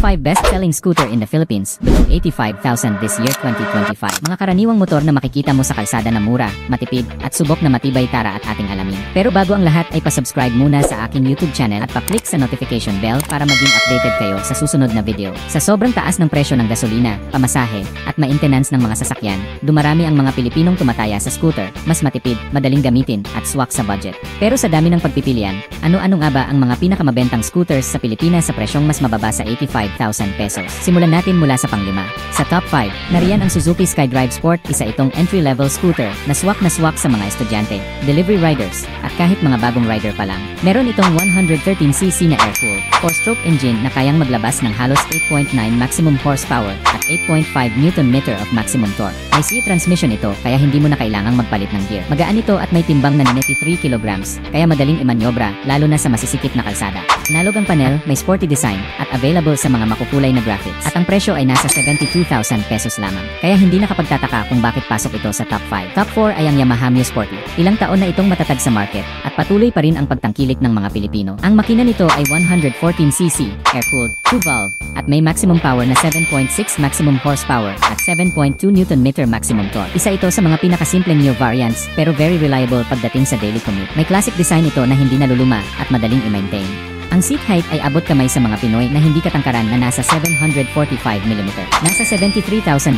5 best-selling scooter in the Philippines, below 85,000 this year 2025. Mga karaniwang motor na makikita mo sa kalsada na mura, matipid, at subok na matibay, tara at ating alamin. Pero bago ang lahat ay pasubscribe muna sa aking YouTube channel at pa-click sa notification bell para maging updated kayo sa susunod na video. Sa sobrang taas ng presyo ng gasolina, pamasahe, at maintenance ng mga sasakyan, dumarami ang mga Pilipinong tumataya sa scooter, mas matipid, madaling gamitin, at swak sa budget. Pero sa dami ng pagpipilian, ano-ano nga ba ang mga pinakamabentang scooters sa Pilipinas sa presyong mas mababa sa 85,000 pesos? Simulan natin mula sa pang-5. Sa top 5, nariyan ang Suzuki SkyDrive Sport, isa itong entry-level scooter na swak sa mga estudyante, delivery riders, at kahit mga bagong rider pa lang. Meron itong 113cc na air-cooled, 4-stroke engine na kayang maglabas ng halos 8.9 maximum horsepower at 8.5 Nm of maximum torque. IC transmission ito kaya hindi mo na kailangang magpalit ng gear. Magaan ito at may timbang na 93 kilograms, kaya madaling imanyobra lalo na sa masisikip na kalsada. Analog ang panel, may sporty design, at available sa mga makukulay na graphics. At ang presyo ay nasa 72,000 pesos lamang. Kaya hindi nakapagtataka kung bakit pasok ito sa top 5. Top 4 ay ang Yamaha Mio Sporty. Ilang taon na itong matatag sa market, at patuloy pa rin ang pagtangkilik ng mga Pilipino. Ang makina nito ay 114cc, air-cooled, 2-valve, at may maximum power na 7.6 maximum horsepower at 7.2 Nm maximum torque. Isa ito sa mga pinakasimpleng Mio variants, pero very reliable pagdating sa daily commute. May classic design ito na hindi naluluma at madaling i-maintain. Ang seat height ay abot kamay sa mga Pinoy na hindi katangkaran na nasa 745mm. Nasa 73,900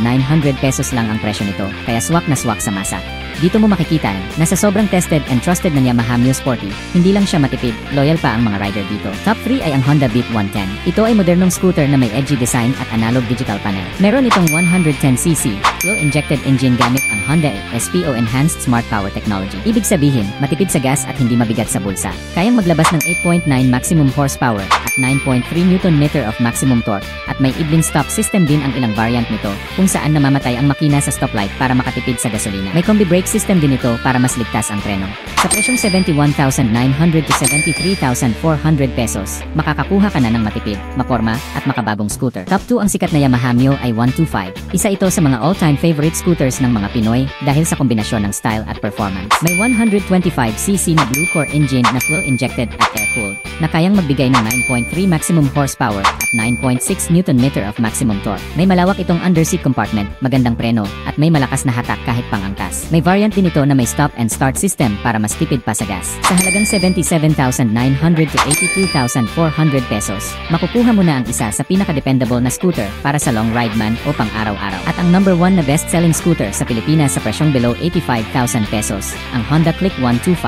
pesos lang ang presyo nito, kaya swak na swak sa masa. Dito mo makikita na sa sobrang tested and trusted na Yamaha Mio Sporty, hindi lang siya matipid, loyal pa ang mga rider dito. Top 3 ay ang Honda Beat 110. Ito ay modernong scooter na may edgy design at analog digital panel. Meron itong 110cc, fuel-injected engine gamit ang Honda SPO Enhanced Smart Power Technology. Ibig sabihin, matipid sa gas at hindi mabigat sa bulsa. Kayang maglabas ng 8.9 maximum horsepower at 9.3 Nm of maximum torque, at may idling stop system din ang ilang variant nito, kung saan namamatay ang makina sa stoplight para makatipid sa gasolina. May combi brake system din ito para mas ligtas ang preno. Sa presyong 71,900 to 73,400 pesos, makakakuha ka na ng matipid, maporma, at makabagong scooter. Top 2 ang sikat na Yamaha Mio ay 125. Isa ito sa mga all-time favorite scooters ng mga Pinoy dahil sa kombinasyon ng style at performance. May 125cc na Blue Core engine na fuel-injected at air-cooled, na kayang magbigay ng 9.3 maximum horsepower at 9.6 Nm of maximum torque. May malawak itong underseat compartment, magandang preno, at may malakas na hatak kahit pangangkas. May variant din ito na may stop and start system para mas tipid pa sa gas. Sa halagang 77,900 to 82,400 pesos, makukuha mo na ang isa sa pinaka-dependable na scooter para sa long ride man o pang-araw-araw. At ang number 1 na best-selling scooter sa Pilipinas sa presyong below 85,000 pesos, ang Honda Click 125.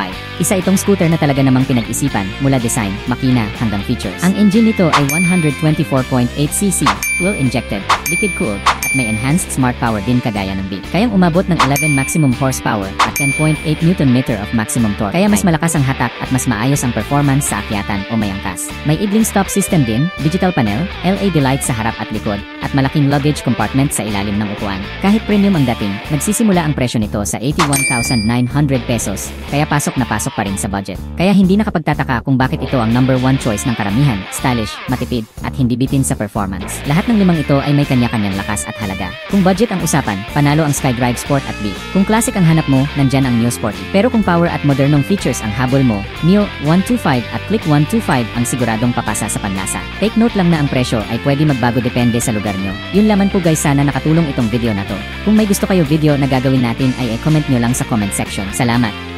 Isa itong scooter na talaga namang pinag-isipan mula design, makina, hanggang features. Ang engine nito ay 124.8cc, fuel-injected, liquid-cooled, at may enhanced smart power din kagaya ng Beat. Kayang umabot ng 11 maximum horsepower at 10.8 Nm of maximum torque. Kaya mas malakas ang hatak at mas maayos ang performance sa akyatan o may angkas. May idling stop system din, digital panel, LED light sa harap at likod, at malaking luggage compartment sa ilalim ng upuan. Kahit premium ang dating, nagsisimula ang presyo nito sa 81,900 pesos, kaya pasok na pasok pa rin sa budget. Kaya hindi nakapagtataka kung bakit ito ang number 1 choice ng karamihan, stylish, matipid, at hindi bitin sa performance. Lahat ng limang ito ay may kanya-kanyang lakas at halaga. Kung budget ang usapan, panalo ang SkyDrive Sport at Beat. Kung classic ang hanap mo, nandyan ang Mio Sporty. Pero kung power at modernong features ang habol mo, Mio 125 at Click 125 ang siguradong papasa sa panlasa. Take note lang na ang presyo ay pwede magbago depende sa lugar nyo. Yun laman po guys, sana nakatulong itong video na to. Kung may gusto kayo video na gagawin natin ay i-comment nyo lang sa comment section. Salamat!